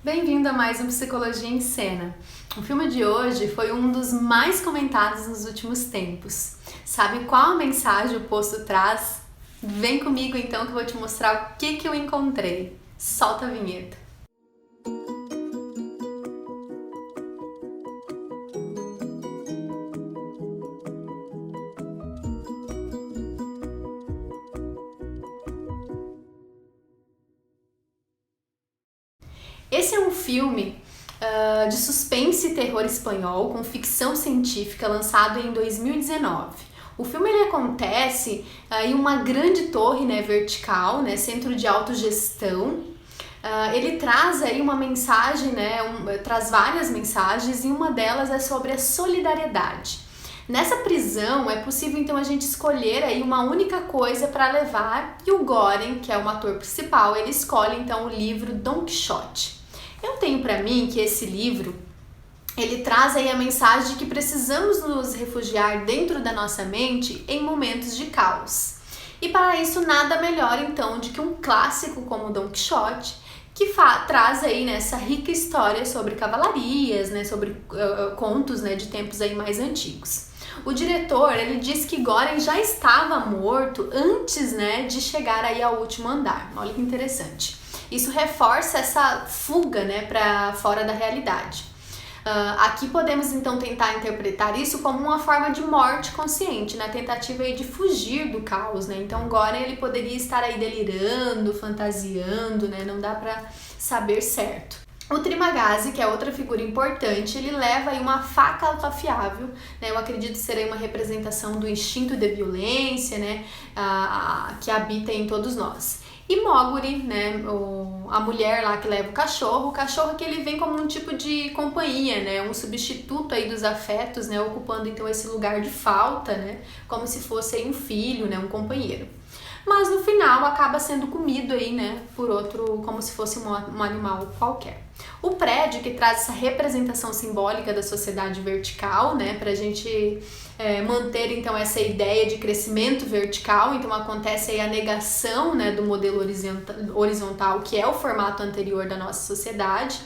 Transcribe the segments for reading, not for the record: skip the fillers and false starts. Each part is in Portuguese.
Bem-vindo a mais um Psicologia em Cena. O filme de hoje foi um dos mais comentados nos últimos tempos. Sabe qual a mensagem o posto traz? Vem comigo então que eu vou te mostrar o que eu encontrei. Solta a vinheta. Esse é um filme de suspense e terror espanhol com ficção científica lançado em 2019. O filme ele acontece em uma grande torre, vertical, centro de autogestão. Ele traz aí uma mensagem, traz várias mensagens e uma delas é sobre a solidariedade. Nessa prisão é possível então a gente escolher aí uma única coisa para levar e o Goren, que é o ator principal, ele escolhe então o livro Don Quixote. Eu tenho para mim que esse livro ele traz aí a mensagem de que precisamos nos refugiar dentro da nossa mente em momentos de caos. E para isso nada melhor então de que um clássico como Don Quixote, que traz aí nessa rica história sobre cavalarias, sobre contos de tempos aí mais antigos. O diretor, ele diz que Goren já estava morto antes, de chegar aí ao último andar. Olha que interessante. Isso reforça essa fuga, para fora da realidade. Aqui podemos então tentar interpretar isso como uma forma de morte consciente, na tentativa aí de fugir do caos, Então Goren ele poderia estar aí delirando, fantasiando, Não dá para saber certo. O Trimagasi, que é outra figura importante, ele leva aí uma faca autoafiável, Eu acredito ser aí uma representação do instinto de violência, que habita em todos nós. E Mowgli, a mulher lá que leva o cachorro que ele vem como um tipo de companhia, um substituto aí dos afetos, ocupando então esse lugar de falta, como se fosse aí um filho, um companheiro. Mas no final acaba sendo comido aí, por outro, como se fosse um animal qualquer. O prédio que traz essa representação simbólica da sociedade vertical, pra gente manter então essa ideia de crescimento vertical, então acontece aí a negação, do modelo horizontal, que é o formato anterior da nossa sociedade.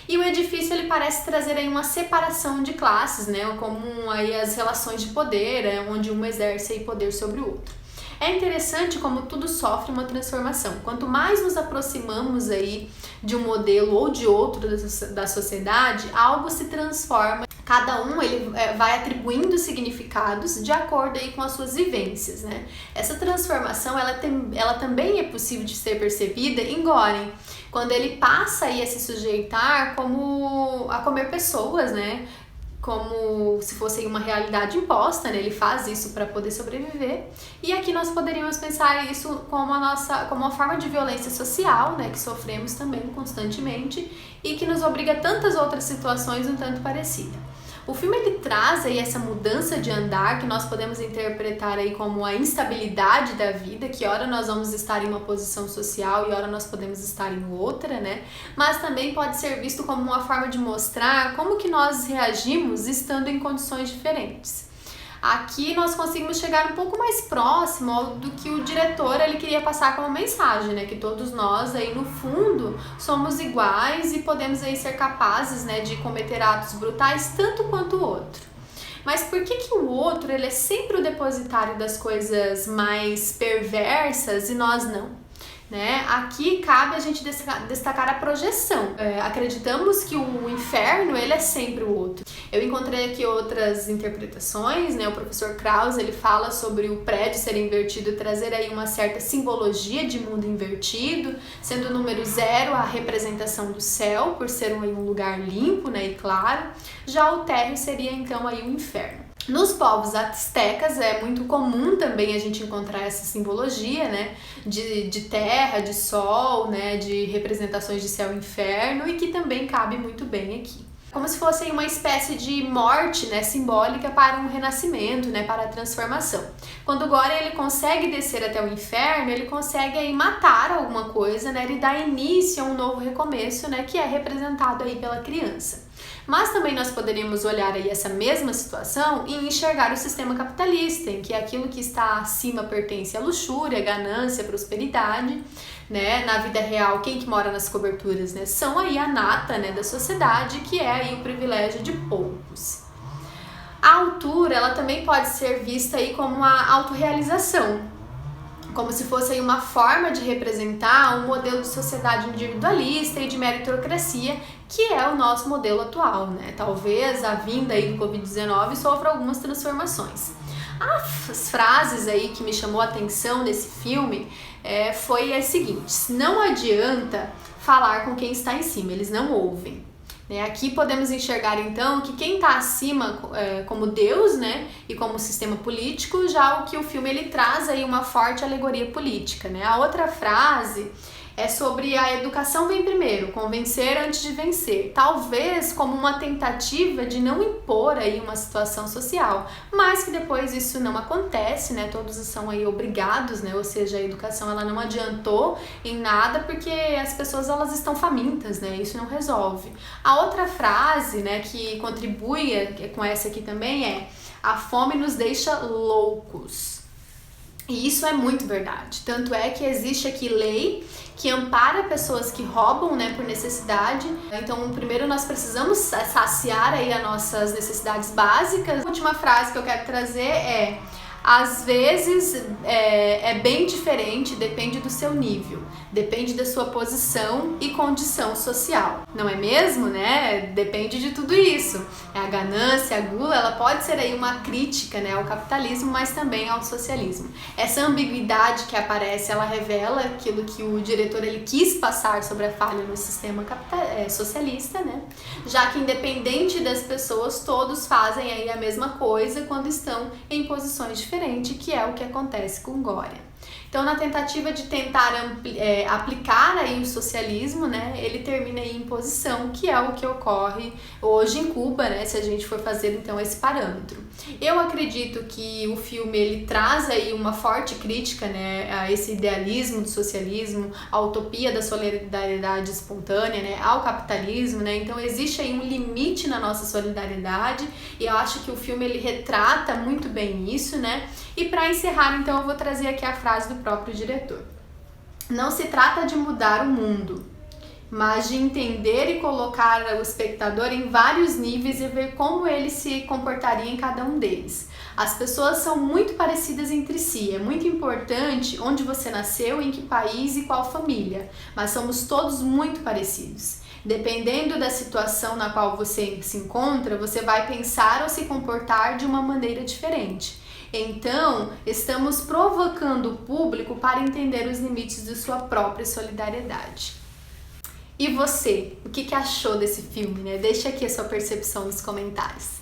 E o edifício ele parece trazer aí uma separação de classes, como aí as relações de poder, onde um exerce aí poder sobre o outro. É interessante como tudo sofre uma transformação. Quanto mais nos aproximamos aí de um modelo ou de outro da sociedade, algo se transforma. Cada um ele vai atribuindo significados de acordo aí com as suas vivências, Essa transformação ela também é possível de ser percebida em Goren, quando ele passa aí a se sujeitar a comer pessoas, como se fosse uma realidade imposta, Ele faz isso para poder sobreviver. E aqui nós poderíamos pensar isso como uma forma de violência social, que sofremos também constantemente e que nos obriga a tantas outras situações um tanto parecidas. O filme ele traz aí essa mudança de andar que nós podemos interpretar aí como a instabilidade da vida, que ora nós vamos estar em uma posição social e ora nós podemos estar em outra, Mas também pode ser visto como uma forma de mostrar como que nós reagimos estando em condições diferentes. Aqui nós conseguimos chegar um pouco mais próximo do que o diretor ele queria passar como mensagem, que todos nós aí no fundo somos iguais e podemos aí ser capazes, de cometer atos brutais tanto quanto o outro. Mas por que o outro ele é sempre o depositário das coisas mais perversas e nós não? Aqui cabe a gente destacar a projeção. Acreditamos que o inferno ele é sempre o outro. Eu encontrei aqui outras interpretações, O professor Krauss ele fala sobre o prédio ser invertido e trazer aí uma certa simbologia de mundo invertido, sendo o número 0 a representação do céu, por ser um lugar limpo, e claro. Já o térreo seria então aí o inferno. Nos povos astecas é muito comum também a gente encontrar essa simbologia, de terra, de sol, de representações de céu e inferno e que também cabe muito bem aqui. Como se fosse uma espécie de morte, simbólica para um renascimento, para a transformação. Quando o Goren ele consegue descer até o inferno, ele consegue aí matar alguma coisa, Ele dá início a um novo recomeço, que é representado aí pela criança. Mas também nós poderíamos olhar aí essa mesma situação e enxergar o sistema capitalista, em que aquilo que está acima pertence à luxúria, ganância, prosperidade, né, na vida real, quem que mora nas coberturas, né? São aí a nata, né, da sociedade, que é aí o privilégio de poucos. A altura, ela também pode ser vista aí como uma autorrealização, como se fosse aí uma forma de representar um modelo de sociedade individualista e de meritocracia, que é o nosso modelo atual, né? Talvez a vinda aí do Covid-19 sofra algumas transformações. As frases aí que me chamou a atenção nesse filme foi as seguintes: não adianta falar com quem está em cima, eles não ouvem. Aqui podemos enxergar então que quem está acima como Deus, né, e como sistema político, já o que o filme ele traz aí uma forte alegoria política, né? A outra frase é sobre a educação vem primeiro, convencer antes de vencer, talvez como uma tentativa de não impor aí uma situação social, mas que depois isso não acontece, né? Todos são aí obrigados, né? Ou seja, a educação ela não adiantou em nada porque as pessoas elas estão famintas, né? Isso não resolve. A outra frase, né, que contribui com essa aqui também é: a fome nos deixa loucos. E isso é muito verdade. Tanto é que existe aqui lei que ampara pessoas que roubam, né, por necessidade. Então, primeiro nós precisamos saciar aí as nossas necessidades básicas. A última frase que eu quero trazer é: às vezes é bem diferente, depende do seu nível, depende da sua posição e condição social, não é mesmo, né? Depende de tudo isso. A ganância, a gula, ela pode ser aí uma crítica, né, ao capitalismo, mas também ao socialismo. Essa ambiguidade que aparece, ela revela aquilo que o diretor ele quis passar sobre a falha no sistema socialista, né? Já que independente das pessoas, todos fazem aí a mesma coisa quando estão em posições diferentes, que é o que acontece com Goria. Então, na tentativa de tentar aplicar aí o socialismo, né, ele termina em imposição, que é o que ocorre hoje em Cuba, né, se a gente for fazer então esse parâmetro. Eu acredito que o filme ele traz aí uma forte crítica, né, a esse idealismo do socialismo, a utopia da solidariedade espontânea, né, ao capitalismo, né. Então existe aí um limite na nossa solidariedade e eu acho que o filme ele retrata muito bem isso, né. E para encerrar, então, eu vou trazer aqui a frase do próprio diretor: não se trata de mudar o mundo, mas de entender e colocar o espectador em vários níveis e ver como ele se comportaria em cada um deles. As pessoas são muito parecidas entre si, é muito importante onde você nasceu, em que país e qual família, mas somos todos muito parecidos. Dependendo da situação na qual você se encontra, você vai pensar ou se comportar de uma maneira diferente. Então, estamos provocando o público para entender os limites de sua própria solidariedade. E você, o que achou desse filme, né? Deixa aqui a sua percepção nos comentários.